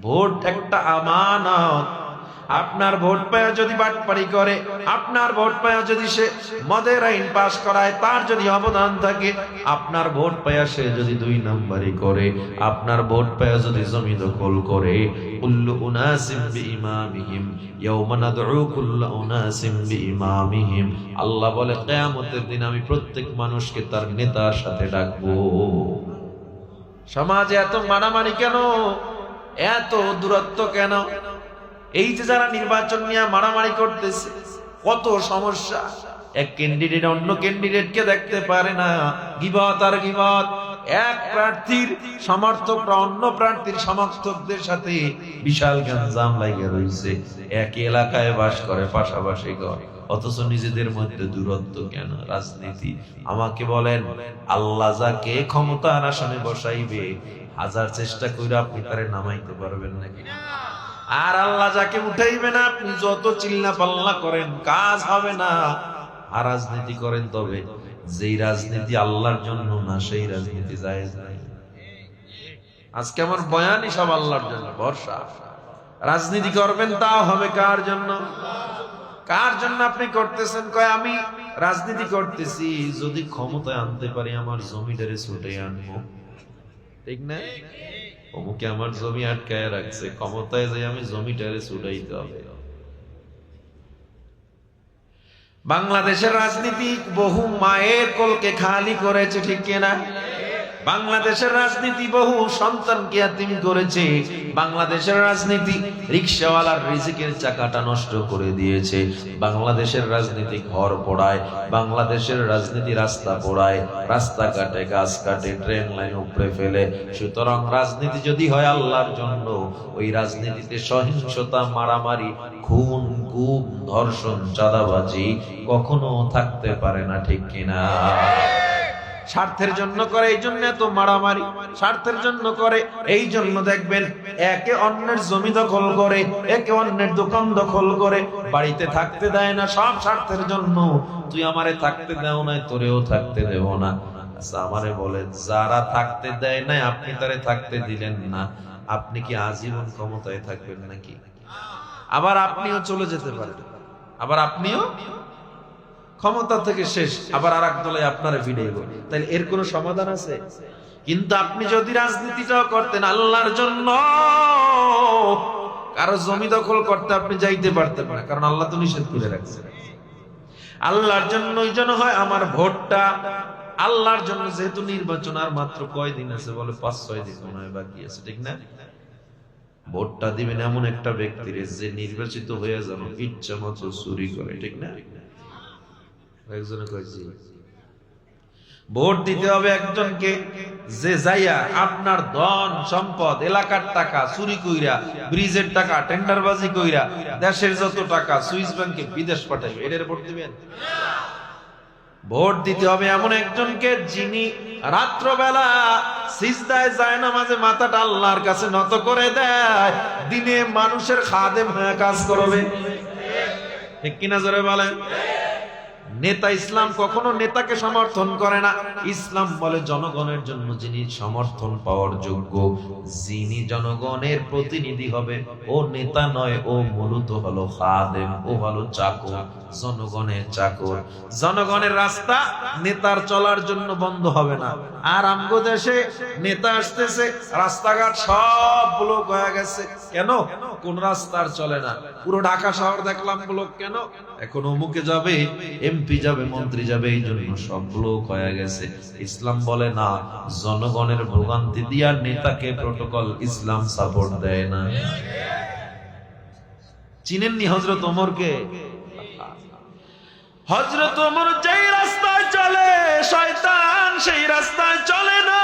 Vote একটা আমানত। আপনার ভোট পায়া যদি বাটপারি করে, আপনার ভোট পায়া যদি সে মদের আইন পাস করায়, তার যদি অবদান থাকে, আপনার ভোট পায়া সে যদি 2 নম্বরই করে, আপনার ভোট পায়া যদি জমি দখল করে, কুল্লু উনাসিম বিইমামিহিম ইয়াওমা নাদউ কুল্লু উনাসিম বিইমামিহিম, আল্লাহ বলে কিয়ামতের দিন আমি প্রত্যেক মানুষকে তার নেতার সাথে ডাকবো। সমাজে এত মারামারি কেন, এত দূরত্ব কেন? এই যে যারা নির্বাচন নিয়ে মারামারি করতেছে, কত সমস্যা। এক ক্যান্ডিডেট অন্য ক্যান্ডিডেটকে দেখতে পারে না, গীবত আর গীবত। এক প্রার্থীর সমর্থকরা অন্য প্রার্থীর সমর্থকদের সাথে বিশাল গ্যাঞ্জাম লাগে রয়েছে, একই এলাকায় বাস করে, পাশাপাশি ঘর, অথচ নিজেদের মধ্যে দূরত্ব কেন? রাজনীতি। আমাকে বলেন, আল্লাহ যাকে ক্ষমতার আসনে বসাইবে, হাজার চেষ্টা করে আপনি তারে নামাইতে পারবেন নাকি? আর আল্লাহ যাকে উঠাইবে না, আপনি যত চিল্লা পাল্লা করেন কাজ হবে না। আর রাজনীতি করেন, তবে যেই রাজনীতি আল্লাহর জন্য না, সেই রাজনীতি জায়েজ নাই। আজকে আমার বয়ানই সব আল্লাহর জন্য, ভরসা। রাজনীতি করবেন, তাও হবে কার জন্য? কার জন্য আপনি করতেছেন? কয় আমি রাজনীতি করতেছি যদি ক্ষমতায় আনতে পারি, আমার জমিটারে ছুটে আনবো, ঠিক না? অমুকে আমার জমি আটকায় রাখছে, ক্ষমতায় যাই আমি জমিটারে ছুটাইতে হবে। বাংলাদেশের রাজনীতি বহু মায়ের কোলকে খালি করেছে, ঠিক কিনা? বাংলাদেশের রাজনীতি বহু সন্তানকে ইয়াতীম করেছে। বাংলাদেশের রাজনীতি রিকশাওয়ালার রিজিকের চাকাটা নষ্ট করে দিয়েছে। বাংলাদেশের রাজনীতি ঘর পোড়ায়, বাংলাদেশের রাজনীতি রাস্তা পোড়ায়, রাস্তা কাটে, গাছ কাটে, ট্রেন লাইন উপড়ে ফেলে। সুতরাং রাজনীতি যদি হয় আল্লাহর জন্য, ওই রাজনীতিতে সহিংসতা, মারামারি, খুন, গুম, ধর্ষণ, চাঁদাবাজি কখনো থাকতে পারে না, ঠিক কিনা? স্বার্থের জন্য করে, এই জন্য এত মারামারি। স্বার্থের জন্য করে, এই জন্য দেখবেন একে অন্যের জমি দখল করে, একে অন্যের দোকান দখল করে, বাড়িতে থাকতে দেয় না, সব স্বার্থের জন্য। তুই আমারে থাকতে দেও নাই, তোরেও থাকতে দেব না। আচ্ছা আমারে বলে, যারা থাকতে দেয় নাই আপনি তারে থাকতে দিলেন না, আপনি কি আজীবন ক্ষমতায় থাকবেন নাকি? আবার আপনিও চলে যেতে পারেন, আবার আপনিও ক্ষমতা থেকে শেষ, আবার আর এক দলে আপনারা ভিড়াইব। তাহলে এর কোনো সমাধান আছে? কিন্তু আপনি যদি রাজনীতিটাও করতেন আল্লাহর জন্য, কারো জমি দখল করতে আপনি যাইতে পারতেন না, কারণ আল্লাহ তো নিষেধ করে রাখছেন। আল্লাহর জন্যই যেন হয় আমার ভোটটা, আল্লাহর জন্য। যেহেতু নির্বাচন আর মাত্র কয়দিন আছে, বলে 5-6 দিন মনে হয় বাকি আছে, ঠিক না? ভোটটা দিবেন এমন একটা ব্যক্তির যে নির্বাচিত হয়ে যেন ইচ্ছা মতো চুরি করে, ঠিক না? একজনে কইছি ভোট দিতে হবে একজনকে যে যাইয়া আপনার ধন সম্পদ, এলাকার টাকা চুরি কইরা, ব্রিজের টাকা টেন্ডারবাজি কইরা, দেশের যত টাকা সুইস ব্যাংকে বিদেশ পাঠাইবে, এটার ভোট দিবেন? ভোট দিতে হবে এমন একজনকে যিনি রাত্রবেলা সিজদায় যায়, নামাজে মাথাটা আল্লাহর কাছে নত করে দেয়, দিনে মানুষের খাদেম হয়ে কাজ করবে, ঠিক কিনা? জোরে বলেন। নেতা, ইসলাম কখনো নেতাকে সমর্থন করে না। ইসলাম বলে জনগণের জন্য যিনি সমর্থন পাওয়ার যোগ্য, যিনি জনগণের প্রতিনিধি হবে, ও নেতা নয়, ও মূলত হলো খাদেম, ও হলো চাকর, জনগণের চাকর। জনগণের রাস্তা নেতার চলার জন্য বন্ধ হবে না। আর আমগো দেশে নেতা আসতেছে, রাস্তাঘাট সব ব্লক হয়ে গেছে। কেন? কোন রাস্তার চলে না। পুরো ঢাকা শহর দেখলাম ব্লক। কেন? এখন অমুকে যাবে, এমপি যাবে, মন্ত্রী যাবে, এই জন্য সব ব্লক হয়ে গেছে। ইসলাম বলে না, জনগণের ভোগান্তি দিয়া নেতাকে প্রটোকল ইসলাম সাপোর্ট দেয় না। চিনেননি হযরত ওমরকে? হযরত ওমর যেই রাস্তায় চলে, শয়তান সেই রাস্তায় চলে না।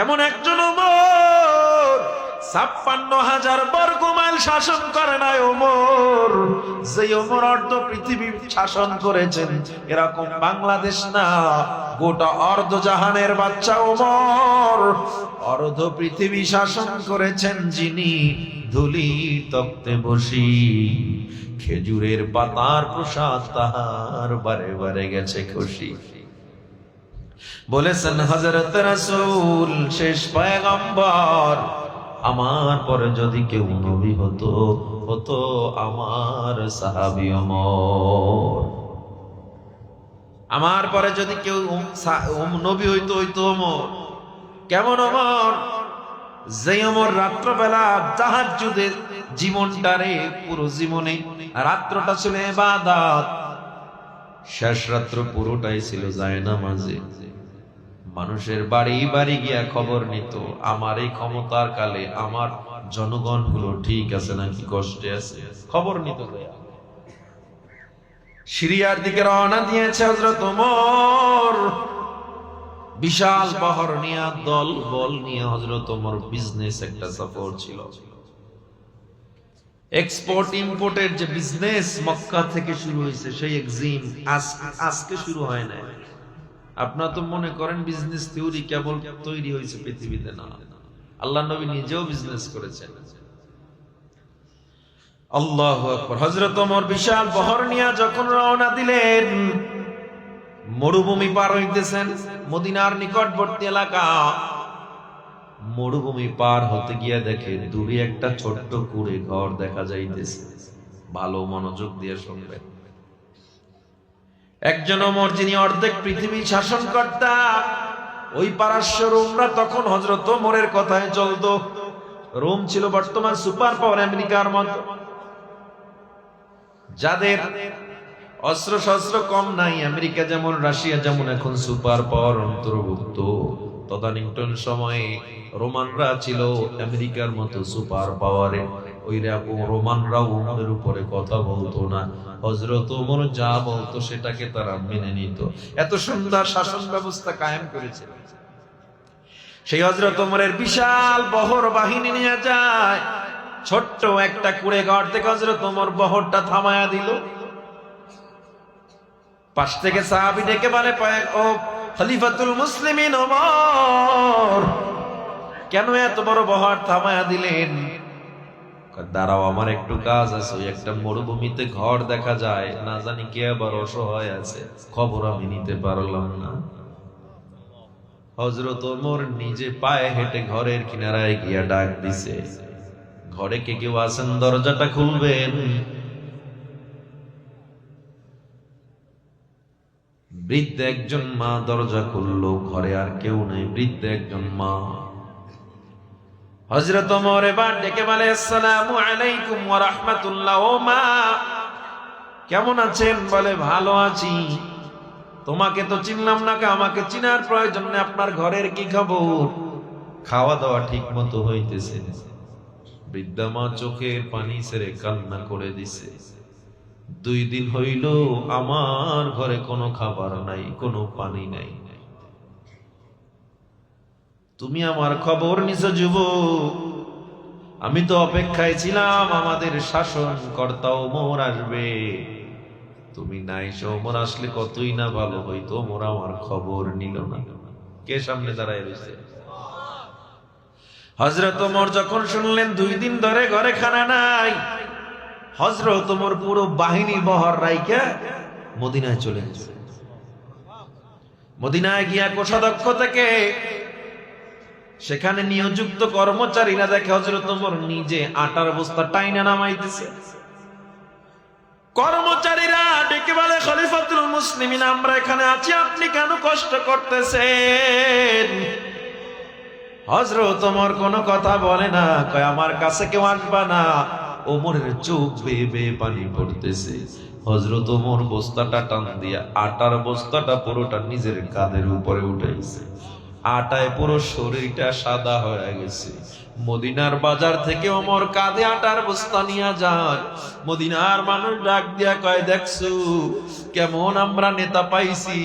এমন একজন ওমর 56,000 বর্গ মাইল শাসন করে নাই ওমর। যে ওমর অর্ধ পৃথিবী শাসন করেছেন, এরকম বাংলাদেশ না, গোটা অর্ধ জাহানের বাচ্চা ওমর অর্ধ পৃথিবী শাসন করেছেন যিনি। ধুলি তক্তে বসি, খেজুরের পাতার প্রসাদ তাহার বারে বারে গেছে খুশি। বলেছেন হযরত রাসূল শেষ পয়গম্বর, আমার পরে যদি কেউ নবী হতো, হতো আমার সাহাবী ওমর। আমার পরে যদি কেউ নবী হইতো, হইতো ওমর। কেমন ওমর? যে ওমর রাত্রবেলা তাহাজ্জুদে জীবনটারে, পুরো জীবনে রাত্রটা ছিল ইবাদত, শেষ রাত্র পুরোটাই ছিল জায়নামাজে। মানুষের বাড়ি বাড়ি গিয়া খবর নিত, আমার এই ক্ষমতার কালে আমার জনগণ গুলো ঠিক আছে নাকি কষ্টে আছে, খবর নিত। সিরিয়ার দিকে রওনা দিয়েছে হযরত ওমর, বিশাল বহর নিয়ে, দল বল নিয়ে হযরত ওমর বিজনেস একটা সফর ছিল। এক্সপোর্ট ইম্পোর্টের যে বিজনেস মক্কা থেকে শুরু হয়েছে, সেই এক্সিম আজকে শুরু হয় না। আপনারা তো মনে করেন বিজনেস থিওরি কেবল তৈরি হয়েছে পৃথিবীতে, না, আল্লাহ নবী নিজেও বিজনেস করেছেন। আল্লাহু আকবার। হযরত ওমর বিশাল বহর নিয়ে যখন রওনা দিলেন, মরুভূমি পার হইতেছেন, মদিনার নিকটবর্তী এলাকা। মরুভূমি পার হতে গিয়ে দেখে দূরে একটা ছোট্ট কুঁড়ে ঘর দেখা যাইতেছে। ভালো মনোযোগ দিয়ে শুনবেন। একজন ওমর, যিনি অর্ধেক পৃথিবী শাসনকর্তা, ওই পারস্য রোমরা তখন হযরত ওমরের কথায় চলতো। রোম ছিল বর্তমান সুপার পাওয়ার আমেরিকার মতো, যাদের অস্ত্র শস্ত্র কম নাই। আমেরিকা যেমন, রাশিয়া যেমন এখন সুপার পাওয়ার অন্তর্ভুক্ত, তদানীন্তন সময়ে রোমানরা ছিল আমেরিকার মতো সুপার পাওয়ারে। ওই রোমানরা ওমরের উপরে কথা বলতো না, হযরত ওমর যা বলতো সেটাকে তারা মেনে নিত। এত সুন্দর শাসন ব্যবস্থা কায়েম করেছিল। সেই হযরত ওমরের বিশাল বহর বাহিনী নিয়ে যায়, ছোট্ট একটা কুঁড়ে ঘর থেকে হযরত ওমর বহরটা থামায়া দিল। পাশ থেকে সাহাবী ডেকে বলে, ও খলিফাতুল মুসলিমিন ওমর, কেন এত বড় বহর থামায়া দিলেন? দাঁড়াও, আমার একটু কাজ আছে। ওই একটা মরুভূমিতে ঘর দেখা যায়, না জানি কে আবার অসহায় আছে, খবর আমি নিতে পারলাম না। হযরত ওমর নিজে পায়ে হেঁটে ঘরের কিনারায় গিয়া ডাক দিছে, ঘরে কে কেউ আছেন? দরজাটা খুলবেন। বৃদ্ধ একজন মা দরজা খুললো, ঘরে আর কেউ নেই, বৃদ্ধ একজন মা। হযরত ওমর এবার ডেকে বলে, আসসালামু আলাইকুম ওয়া রাহমাতুল্লাহ। ও মা, কেমন আছেন? বলে, ভালো আছি। তোমাকে তো চিনলাম না, আমাকে চিনার প্রয়োজন নেই। আপনার ঘরের কি খবর? খাওয়া দাওয়া ঠিক মতো হইতেছে? বৃদ্ধা মা চোখের পানি ছেড়ে কান্না করে দিছে। 2 দিন হইল আমার ঘরে কোনো খাবার নাই, কোনো পানি নাই। তুমি আমার খবর নিছো যুবক? আমি তো অপেক্ষায় ছিলাম আমাদের শাসন কর্তা ওমর আসবে, তুমি নাই। ওমর আসলে কতই না ভালো হইতো, ওমর আমার খবর নিল না। কে সামনে দাঁড়ায় রয়েছে? হযরত ওমর যখন শুনলেন 2 দিন ধরে ঘরে খানা নাই, হযরত ওমর পুরো বাহিনী বহর রাইখা মদিনায় চলে গেছে। মদিনায় গিয়া কোষাধ্যক্ষ থেকে সেখানে নিয়োজিত কর্মচারীরা দেখে হযরত ওমর নিজে আটার বস্তা টাইনা নামাইতেছে। কর্মচারীরা ডেকে বলে, খলিফাতুল মুসলিমিন, আমরা এখানে আছি, আপনি কেন কষ্ট করতেছেন? হযরত ওমর কোনো কথা বলে না, কয় আমার কাছে কেউ আসবা না। ওমরের চোখ বেয়ে বেয়ে পানি পড়তেছে। হযরত ওমর বস্তাটা টান দিয়া আটার বস্তাটা পুরোটা নিজের কাঁধের উপরে উঠাইছে। আটায় পুরো শরীরটা সাদা হয়ে গেছে। মদিনার বাজার থেকে ওমর কাঁধে আটার বস্তা নিয়ে যায়। মদিনার মানুষ ডাক দিয়া কয়, দেখছো কেমন আমরা নেতা পাইছি?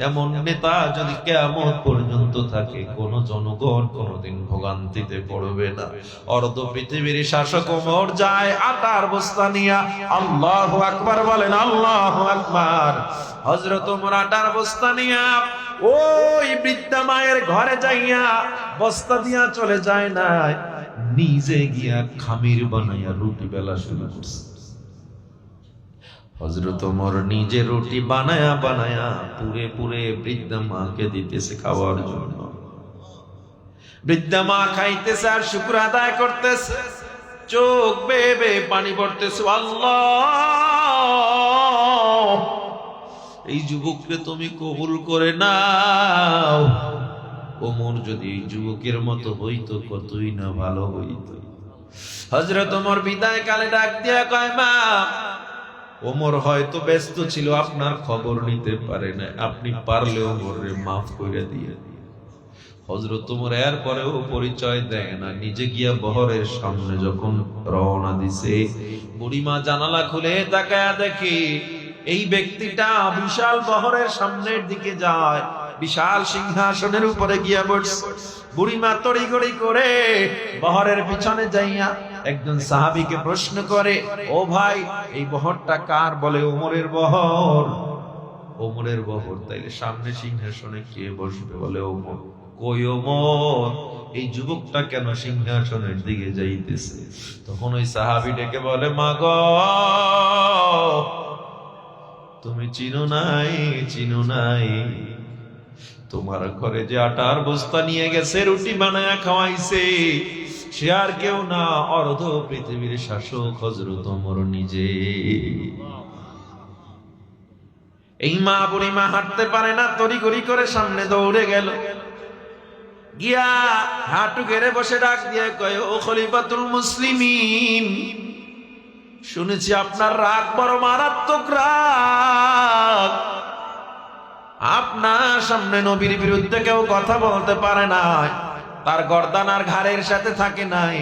এমন নেতা যদি কিয়ামত পর্যন্ত থাকে, কোন জনগণ কোনদিন ভোগান্তিতে পড়বে না। অর্ধ পৃথিবীর শাসক ওমর যায় আটার বস্তা নিয়া। আল্লাহু আকবার বলেন, আল্লাহু আকবার। হযরত ওমর আটার বস্তা নিয়া ওই বৃদ্ধা মায়ের ঘরে যাইয়া বস্তা দিয়া চলে যায় না, নিজে গিয়া খামির বানাইয়া রুটি বেলা শুরু করছে। হযরত ওমর নিজে রুটি বানায়া বানায়া পুরে পুরে বৃদ্ধা মাকে দিতেছে খাওয়ার জন্য। বৃদ্ধা মা খাইতেছে আর শুকর আদায় করতেছে, চোখ বেয়ে বেয়ে পানি পড়তেছে। আল্লাহ, এই যুবককে তুমি কবুল করে নাও। ওমর যদি এই যুবকের মতো হইতো কতই না ভালো হইতো। হযরত ওমর বিদায় কালে ডাক দিয়া কয়, মা, ওমর হয়তো ব্যস্ত ছিল, আপনার খবর নিতে পারে না, আপনি পারলে ওমরে মাফ করে দিয়ে। হযরত ওমর এর পরেও পরিচয় দেয় না। নিজে গিয়া বহরের সামনে যখন রওনা দিছে, বুড়িমা জানালা খুলে তাকায়া দেখে এই ব্যক্তিটা বিশাল বহরের সামনের দিকে যায়, বিশাল সিংহাসনের উপরে গিয়া বসছে। বুড়িমা তড়িঘড়ি করে বহরের পিছনে যাইয়া একজন সাহাবীকে প্রশ্ন করে, ও ভাই, এই বহরটা কার? বলে, ওমরের বহর। ওমরের বহর, তাইলে সামনে সিংহাসনে কে বসবে? বলে, ওমর। কই ওমর? এই যুবকটা কেন সিংহাসনের দিকে যাইতেছে? তখন ওই সাহাবী ডেকে বলে, মা গো, তুমি চিনো নাই, চিনো নাই, তোমার ঘরে যে আটার বস্তা নিয়ে গেছে, রুটি বানায়া খাওয়াইছে, সে আর কেউ না, অর্ধ পৃথিবীর শাসক হযরত ওমর নিজে। এই মা বুড়িমা হাঁটতে পারে না, তড়িঘড়ি করে সামনে দৌড়ে গেল, গিয়া হাঁটু গেড়ে বসে ডাক দিয়ে কয়, ও খলিফাতুল মুসলিমিন, শুনেছি আপনার রাগ বড় মারাত্মক রাগ, আপনার সামনে নবীর বিরুদ্ধে কেউ কথা বলতে পারে না, তার গর্দান আর ঘাড়ের সাথে থাকে নাই।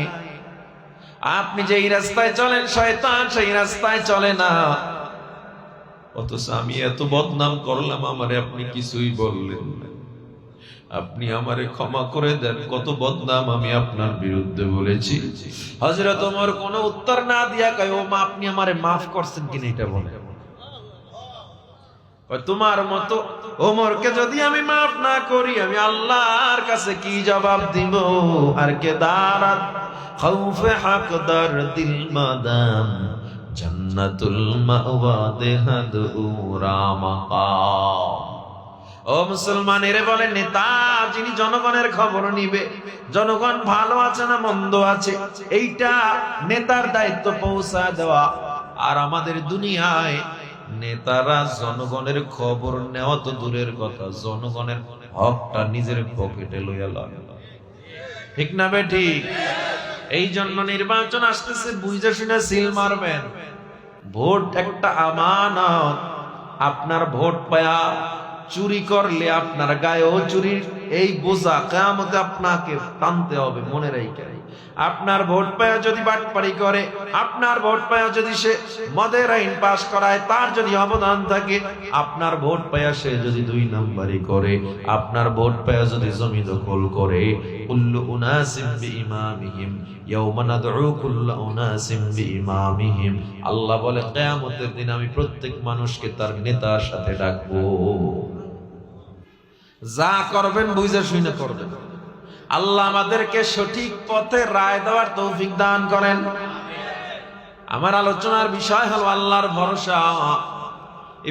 আপনি যেই রাস্তায় চলেন, শয়তান সেই রাস্তায় চলে না। অথচ আমি এত বদনাম করলাম, আমারে আপনি কিছুই বললেন না। আপনি আমারে ক্ষমা করে দেন, কত বদনাম আমি আপনার বিরুদ্ধে বলেছি। হযরত ওমর কোনো উত্তর না দিয়া কয়, ও মা, আপনি আমারে মাফ করছেন কিনা এটা বলেন। তোমার মতো ওমরকে যদি আমি মাফ না করি, আমি আল্লাহর কাছে কি জবাব দিব? আর কে দারাত খাউফে হাকদার দিল মাদাম জান্নাতুল মাওয়া দেহাদুরা মাকাম। ও মুসলমানেরা, বলেন, নেতা যিনি জনগণের খবর নিবে, জনগণ ভালো আছে না মন্দ আছে, এইটা নেতার দায়িত্ব পৌঁছা দেওয়া। আর আমাদের দুনিয়ায় নেতারা জনগণের খবর নেওয়া তো দূরের কথা, জনগণের হকটা নিজের পকেটে লইয়া লয়। ঠিক না বে ঠিক? এই জন্য নির্বাচন আসতেছে, বুঝে শুনে সিল মারবেন। ভোট একটা আমানত। আপনার ভোট পায়া চুরি করলে আপনার গায়েও চুরির এই বোঝা কিয়ামতে আপনাকে টানতে হবে, মনে রাখেন। আপনার ভোট পায়া যদি বাটপারি করে, আপনার ভোট পায়া যদি সে মদের আইন পাস করায়, তার যদি অবদান থাকে, আপনার ভোট পায়া সে যদি 2 নম্বরই করে, আপনার ভোট পায়া যদি জমি দখল করে, কুল্লু উনাসিম বিইমামিহিম ইয়াওমা নাদউ কুল্লু উনাসিম বিইমামিহিম। আল্লাহ বলে, কিয়ামতের দিন আমি প্রত্যেক মানুষকে তার নেতার সাথে ডাকবো। যা করবেন বুঝে শুনে করবেন। আল্লাহ আমাদেরকে সঠিক পথে রায় দেওয়ার তৌফিক দান করেন। আমার আলোচনার বিষয় হলো আল্লাহর ভরসা।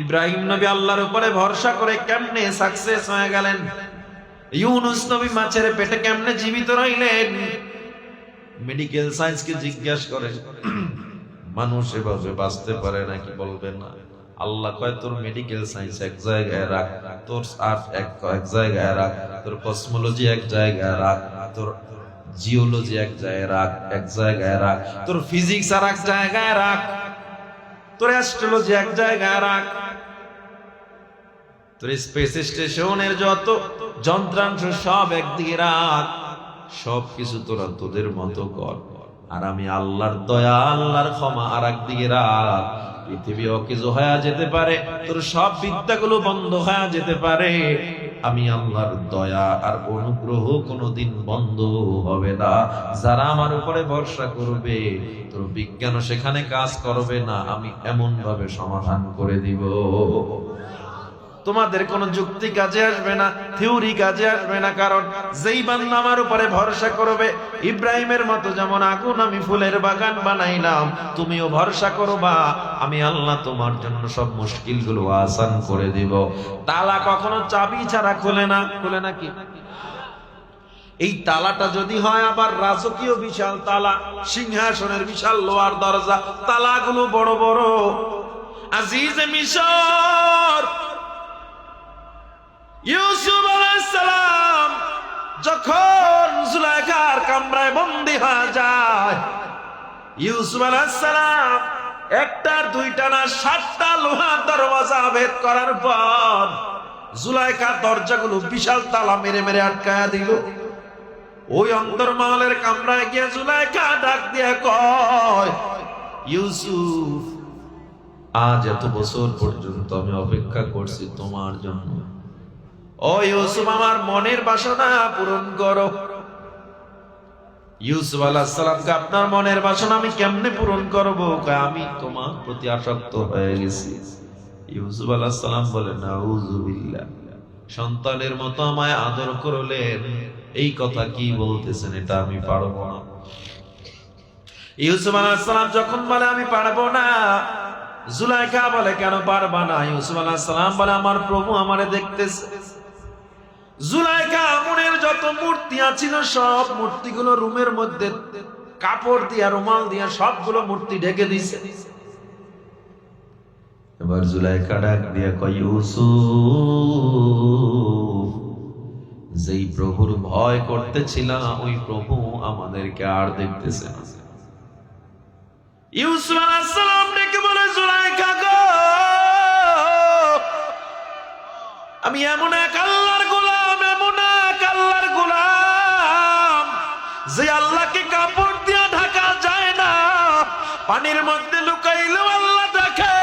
ইব্রাহিম নবী আল্লাহর উপরে ভরসা করে কেমনে সাকসেস হয়ে গেলেন? ইউনুস নবী মাছের পেটে কেমনে জীবিত রইলেন? মেডিকেল সায়েন্সকে জিজ্ঞাসা করে, মানুষ এভাবে বাঁচতে পারে নাকি? বলবে না। আল্লাহ কয়, তোর মেডিকেল সায়েন্স এক জায়গায় রাখ, তোর আর্ট এক জায়গায় রাখ, তোর কসমোলজি এক জায়গায় রাখ, তোর জিওলজি এক জায়গায় রাখ, তোর ফিজিক্স আর এক জায়গায় রাখ, তোর অ্যাস্ট্রোলজি এক জায়গায় রাখ, তোর স্পেস স্টেশনের যত যন্ত্রাংশ সব একদিকে রাখ, সবকিছু তোরা তোদের মতো কর, আর আমি আল্লাহর দয়া, আল্লাহর ক্ষমা আর একদিকে রাখ। পৃথিবী অকেজো হয়ে যেতে পারে, তোর সব বিদ্যাগুলো বন্ধ হয়ে যেতে পারে, আমি আল্লাহর দয়া আর অনুগ্রহ কোনোদিন বন্ধ হবে না। যারা আমার উপরে ভরসা করবে, তোর বিজ্ঞান সেখানে কাজ করবে না, আমি এমন ভাবে সমাধান করে দিব, তোমাদের কোনো যুক্তি কাজে আসবে না, থিওরি কাজে আসবে না। কারণ যেই বান্দা আমার উপরে ভরসা করবে, ইব্রাহিমের মতো যেমন আগুন আমি ফুলের বাগান বানাইলাম, তুমিও ভরসা করবা, আমি আল্লাহ তোমার জন্য সব মুশকিলগুলো আসান করে দিব। তালা কখনো চাবি ছাড়া খোলে না, খোলে নাকি? এই তালাটা যদি হয় আবার রাজকীয় বিশাল তালা, সিংহাসনের বিশাল লোহার দরজা, তালাগুলো বড় বড়। আজিজে মিশর ইউসুফ আলাইহিস সালাম যখন জুলাইখার কামরায় বন্দী হয়ে যায়, ইউসুফ আলাইহিস সালাম একটা দুইটা না 7টা লোহার দরওয়াজা ভেদ করার পর জুলাইখার দরজাগুলো বিশাল তালা মেরে মেরে আটকায়া দিল। ওই অন্তরমহলের কামরায় গিয়ে জুলাইখা ডাক দিয়ে কয়, ইউসুফ, আজ এত বছর পর্যন্ত আমি অপেক্ষা করছি তোমার জন্য। ও ইউসুফ, আমার মনের বাসনা পূরণ করো। ইউসুফ আলাইহিস সালামকে আপনার মনের বাসনা আমি কেমনে পূরণ করব? আমি তোমার প্রতি আসক্ত হয়ে গেছি। ইউসুফ আলাইহিস সালাম বলেন, নাউযুবিল্লাহ, সন্তানের মতো আমায় আদর করলেন, এই কথা কি বলতেছেন? এটা আমি পারবো না। ইউসুফ আলাইহিস সালাম যখন বলে আমি পারবো না, জুলাইখা বলে কেন পারবা না? ইউসুফ আলাইহিস সালাম বলে আমার প্রভু আমারে দেখতেছে। জুলাইখা আমনের যত মূর্তি ছিল সব মূর্তিগুলো রুমের মধ্যে কাপড় দিয়া রুমাল দিয়া সবগুলো মূর্তি ঢেকে দিয়েছে। এবার জুলাইখা ডাক দিয়া কয়, ইউসুফ, যেই প্রভুর ভয় করতেছিলাম ওই প্রভু আমাদেরকে আর দেখতেছে না। ইউসুফ আলাইহিস সালাম ডেকে বলে, জুলাইখা গো, আমি এমন এক আল্লাহর গোলাম, এমন এক আল্লাহর গোলাম যে আল্লাহকে কাপড় দিয়ে ঢাকা যায় না, পানির মধ্যে লুকাইলেও আল্লাহ দেখে,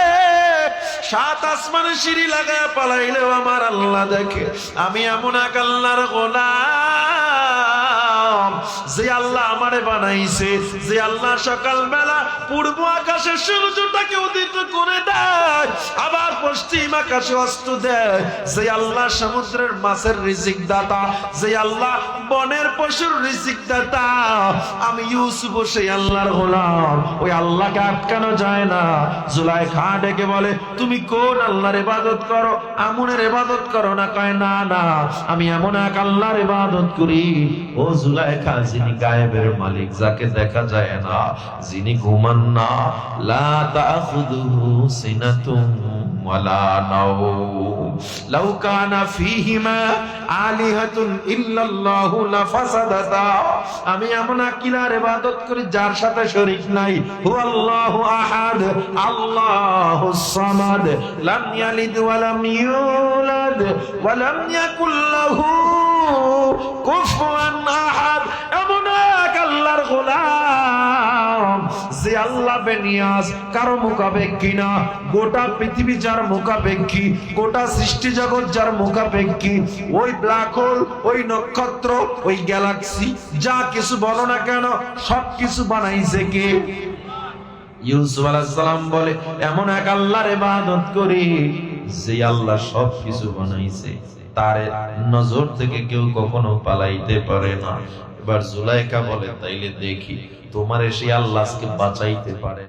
7 আসমানে সিঁড়ি লাগায় পালাইলেও আমার আল্লাহ দেখে। আমি এমন এক আল্লাহর গোলাম যে আল্লাহ আমারে বানাইছে, যে আল্লাহ সকালবেলা পূর্ব আকাশে সূর্যটাকে উদিত করে দেয়, আবার পশ্চিম আকাশে অস্ত দেয়, যে আল্লাহ সমুদ্রের মাছের রিজিক দাতা, যে আল্লাহ বনের পশুর রিজিক দাতা। আমি ইউসুফ সেই আল্লাহর গোলাম, ওই আল্লাহকে আটকানো যায় না। জুলাইখা ডেকে বলে, তুমি কোন আল্লাহর ইবাদত করো? আমনের ইবাদত করো না? কয় না না, আমি এমন এক আল্লাহর ইবাদত করি। ও জুলাইখা, যিনি গায়েবের মালিক, যাকে দেখা যায় না, যিনি ঘুমান না, লা তাখুযুহু সিনাতুন ওয়ালা নাওম, লাউ কানা ফীহিমা আলিহাতুন ইল্লাল্লাহু লাফাসাদাতা। আমি এমন এক ইলাহর ইবাদত করি যার সাথে শরীক নাই। হুয়াল্লাহু আহাদ, আল্লাহুস সামাদ, লাম ইয়ালিদ ওয়া লাম ইউলাদ ওয়া লাম ইয়াকুল লাহু কুফুয়ান আহাদ। এমন এক আল্লাহর গোলাম যে আল্লাহ বেনিয়াজ, কারো মুখাপেক্ষী না। গোটা পৃথিবী যার মুখাপেক্ষী, গোটা সৃষ্টি জগৎ যার মুখাপেক্ষী, ওই ব্ল্যাক হোল, ওই নক্ষত্র, ওই গ্যালাক্সি, যা কিছু বলো না কেন, সব কিছু বানাইছে কে? ইউসুফ আলাইহিস সালাম বলে, এমন এক আল্লাহর ইবাদত করি যে আল্লাহ সব কিছু বানাইছে, তার নজর থেকে কেউ কখনো পালাইতে পারে না। এবার জুলাইখা বলে, তাইলে দেখি তোমার সেই আল্লাহকে বাঁচাইতে পারে।